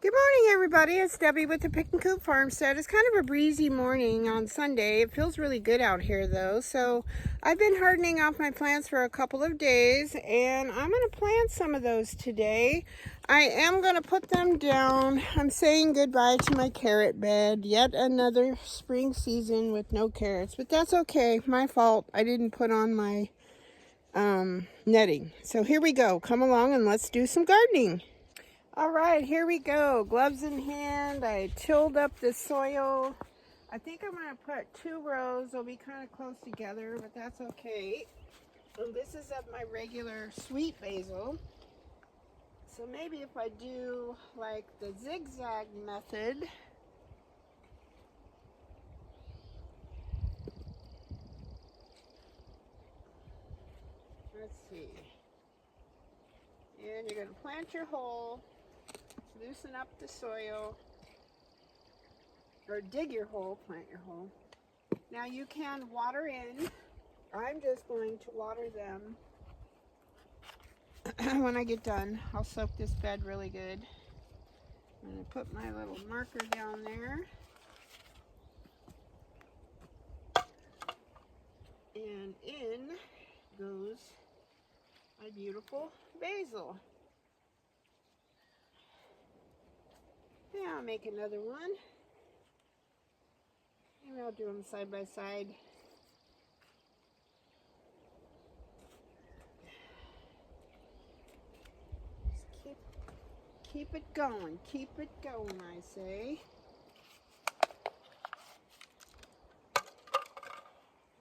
Good morning, everybody. It's Debbie with the Pickin Coop Farmstead. It's kind of a breezy morning on Sunday. It feels really good out here, though. So I've been hardening off my plants for a couple of days, and I'm going to plant some of those today. I am going to put them down. I'm saying goodbye to my carrot bed. Yet another spring season with no carrots, but that's okay. My fault. I didn't put on my netting. So here we go. Come along and let's do some gardening. All right, here we go. Gloves in hand. I tilled up the soil. I think I'm going to put 2 rows. They'll be kind of close together, but that's okay. And this is of my regular sweet basil. So maybe if I do like the zigzag method. Let's see. And you're going to plant your hole. Loosen up the soil, or dig your hole, plant your hole. Now you can water in. I'm just going to water them when I get done. I'll soak this bed really good. I'm going to put my little marker down there. And in goes my beautiful basil. Yeah, I'll make another one. Maybe I'll do them side by side. Just keep it going. Keep it going, I say.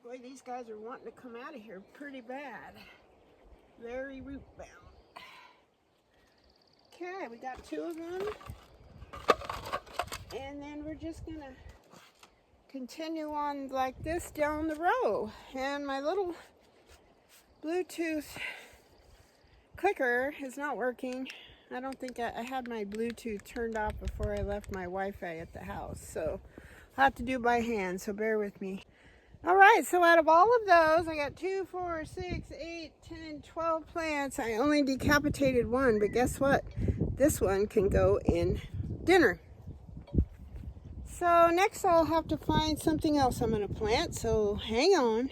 Boy, these guys are wanting to come out of here pretty bad. Very root bound. Okay, we got 2 of them. And then we're just going to continue on like this down the row. And my little Bluetooth clicker is not working. I don't think I had my Bluetooth turned off before I left my Wi-Fi at the house. So I'll have to do it by hand, so bear with me. All right, so out of all of those, I got 2, 4, 6, 8, 10, 12 plants. I only decapitated 1, but guess what? This one can go in dinner. So next I'll have to find something else I'm going to plant, so hang on.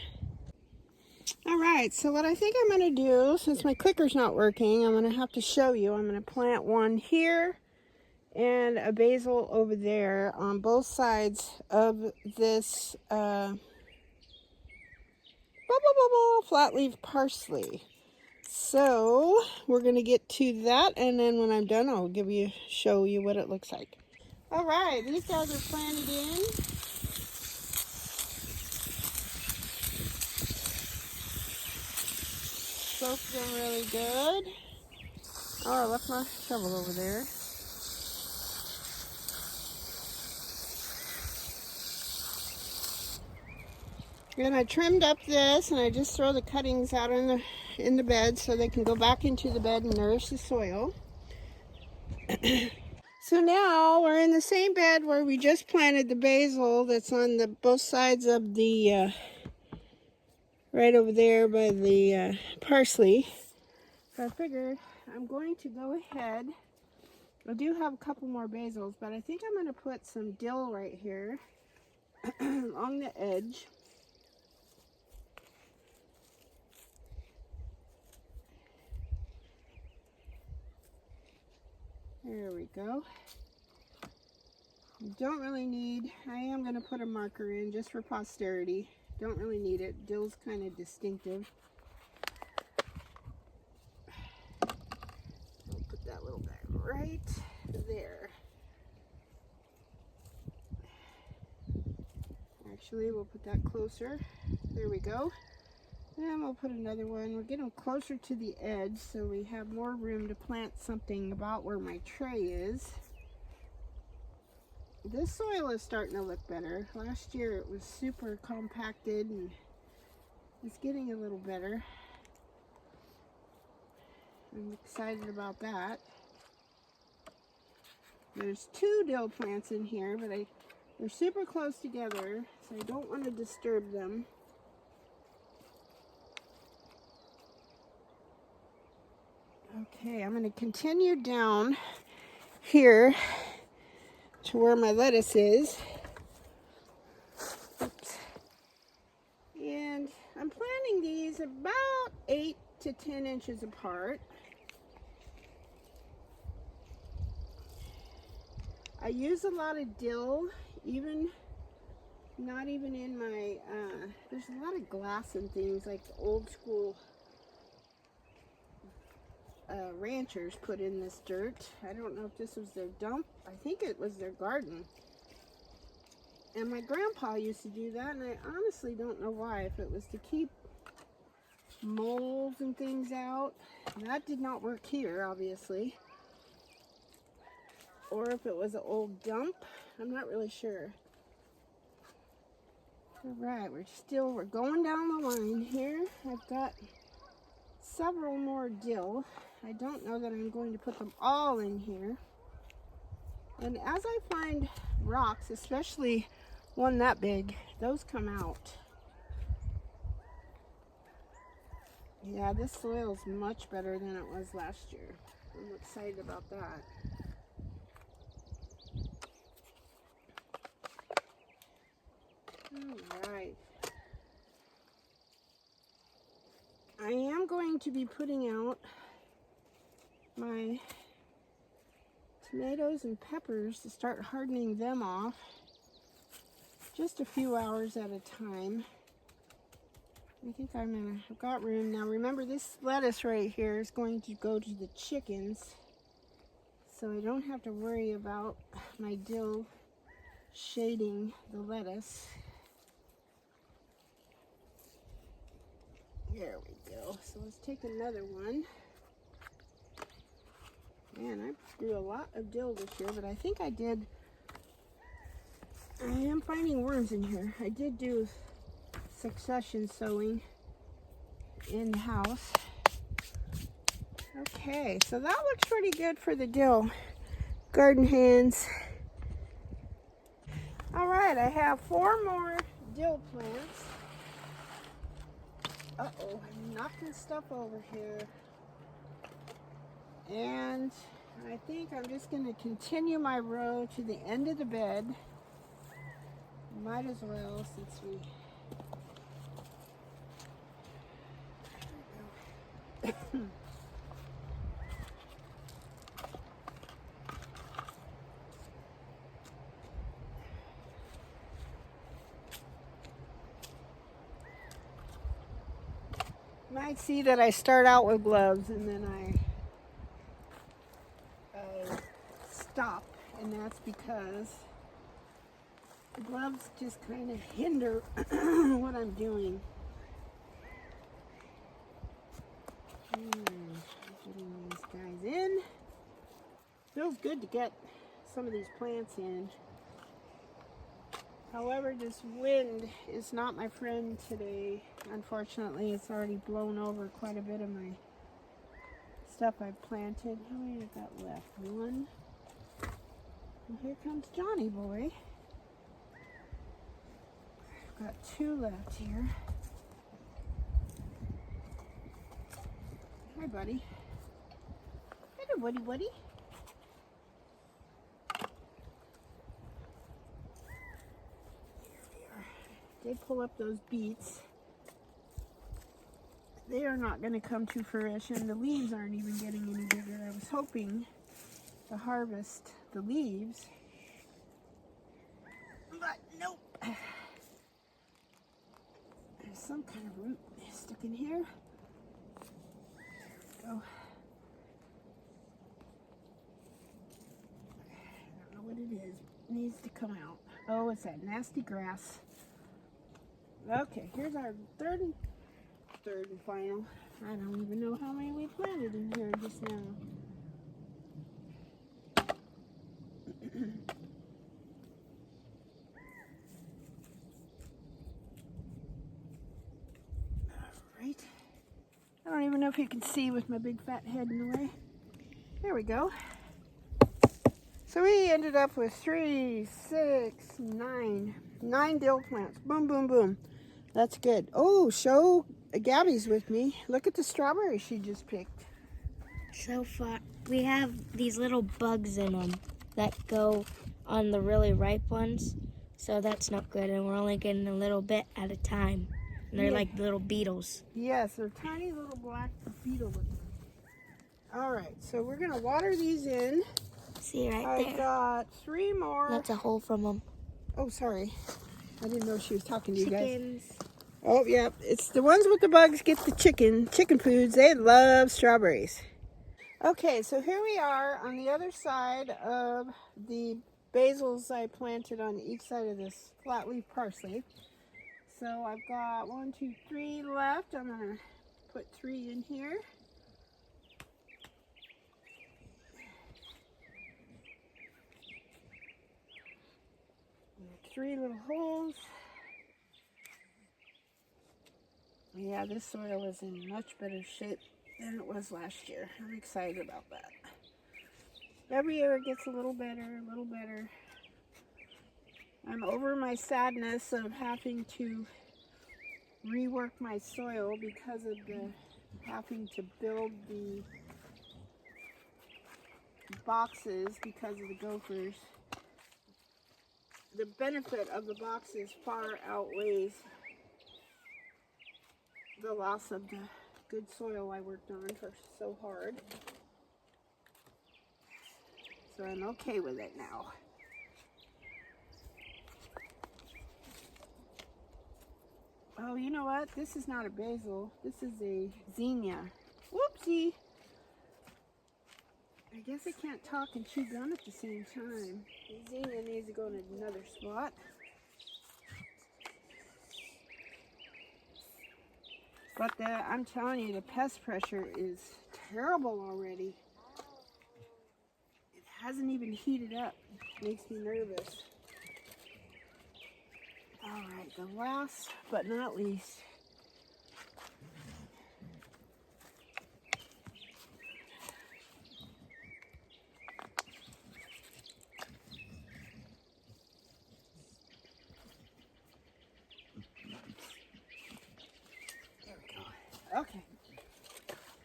All right, so what I think I'm going to do, since my clicker's not working, I'm going to have to show you. I'm going to plant one here and a basil over there on both sides of this flat leaf parsley. So we're going to get to that, and then when I'm done, I'll show you what it looks like. All right, these guys are planted in. Soaked them really good. Oh, I left my shovel over there. And I trimmed up this, and I just throw the cuttings out in the bed so they can go back into the bed and nourish the soil. So now we're in the same bed where we just planted the basil that's on both sides of the, right over there by the parsley. So I figured I'm going to go ahead. I do have a couple more basils, but I think I'm going to put some dill right here along the edge. There we go. Don't really need, I am going to put a marker in just for posterity. Don't really need it. Dill's kind of distinctive. I'll put that little guy right there. Actually, we'll put that closer. There we go. And we'll put another one. We're getting closer to the edge so we have more room to plant something about where my tray is. This soil is starting to look better. Last year it was super compacted, and it's getting a little better. I'm excited about that. There's 2 dill plants in here, but they're super close together, so I don't want to disturb them. Okay, I'm going to continue down here to where my lettuce is. Oops. And I'm planting these about 8 to 10 inches apart. I use a lot of dill, not even in my, there's a lot of glass and things like old school ranchers put in this dirt. I don't know if this was their dump. I think it was their garden. And my grandpa used to do that, and I honestly don't know why. If it was to keep moles and things out. That did not work here, obviously. Or if it was an old dump. I'm not really sure. Alright, we're going down the line here. I've got several more dill. I don't know that I'm going to put them all in here. And as I find rocks, especially one that big, those come out. Yeah, this soil is much better than it was last year. I'm excited about that. Alright. I am going to be putting out my tomatoes and peppers to start hardening them off. Just a few hours at a time. I think I've got room. Now remember, this lettuce right here is going to go to the chickens. So I don't have to worry about my dill shading the lettuce. There we go. So let's take another one. Man, I grew a lot of dill this year, but I think I am finding worms in here. I did do succession sowing in the house. Okay, so that looks pretty good for the dill. Garden hands. All right, I have 4 more dill plants. Uh-oh, I'm knocking stuff over here. And I think I'm just going to continue my row to the end of the bed. Might as well, since we... might see that I start out with gloves and then I stop, and that's because the gloves just kind of hinder what I'm doing. Getting these guys in. Feels good to get some of these plants in. However, this wind is not my friend today. Unfortunately, it's already blown over quite a bit of my stuff I've planted. How many have got left? 1. And here comes Johnny boy. I've got 2 left here. Hi, buddy. Hello, buddy, buddy. Did pull up those beets. They are not going to come to fruition. The leaves aren't even getting any bigger. I was hoping to harvest the leaves, but nope. There's some kind of root stuck in here. There we go. I don't know what it is. It needs to come out. Oh, it's that nasty grass. Okay, here's our third and final. I don't even know how many we planted in here just now. Alright. I don't even know if you can see with my big fat head in the way. There we go. So we ended up with 3, 6, 9. 9 dill plants. Boom, boom, boom. That's good. Oh, Gabby's with me. Look at the strawberries she just picked. So far, we have these little bugs in them that go on the really ripe ones. So that's not good, and we're only getting a little bit at a time. And they're like little beetles. Yes, they're tiny little black beetle looking. All right, so we're gonna water these in. See right there? I got 3 more. That's a hole from them. Oh, sorry. I didn't know she was talking to you guys. Chickens. Oh, yeah. It's the ones with the bugs get the chicken foods. They love strawberries. Okay, so here we are on the other side of the basils I planted on each side of this flat leaf parsley. So I've got 1, 2, 3 left. I'm going to put 3 in here. 3 little holes. Yeah, this soil is in much better shape than it was last year. I'm excited about that. Every year it gets a little better, a little better. I'm over my sadness of having to rework my soil because of the having to build the boxes because of the gophers. The benefit of the boxes far outweighs the loss of the good soil I worked on for so hard. So I'm okay with it now. Oh, you know what? This is not a basil. This is a zinnia. Whoopsie! I guess I can't talk and chew gum at the same time. The zinnia needs to go in another spot. But I'm telling you, the pest pressure is terrible already. It hasn't even heated up. It makes me nervous. All right, the last but not least. There we go. Okay.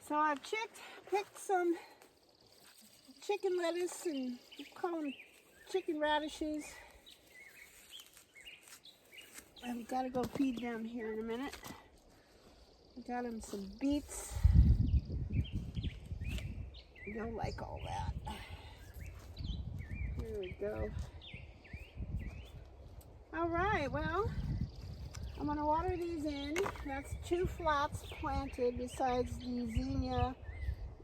So I've picked some chicken lettuce, and we call them chicken radishes. I've got to go feed them here in a minute. I got them some beets. They'll like all that. Here we go. All right, well, I'm going to water these in. That's 2 flats planted besides the zinnia.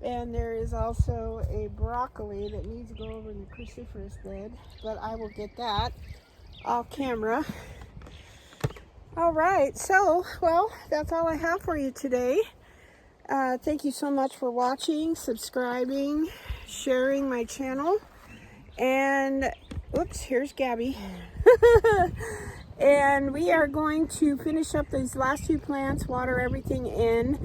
And there is also a broccoli that needs to go over in the cruciferous bed. But I will get that off camera. All right, so, well, that's all I have for you today. Thank you so much for watching, subscribing, sharing my channel. And, oops, here's Gabby. And we are going to finish up these last 2 plants, water everything in.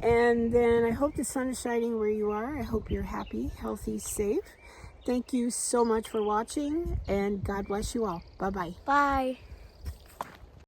And then I hope the sun is shining where you are. I hope you're happy, healthy, safe. Thank you so much for watching, and God bless you all. Bye-bye. Bye.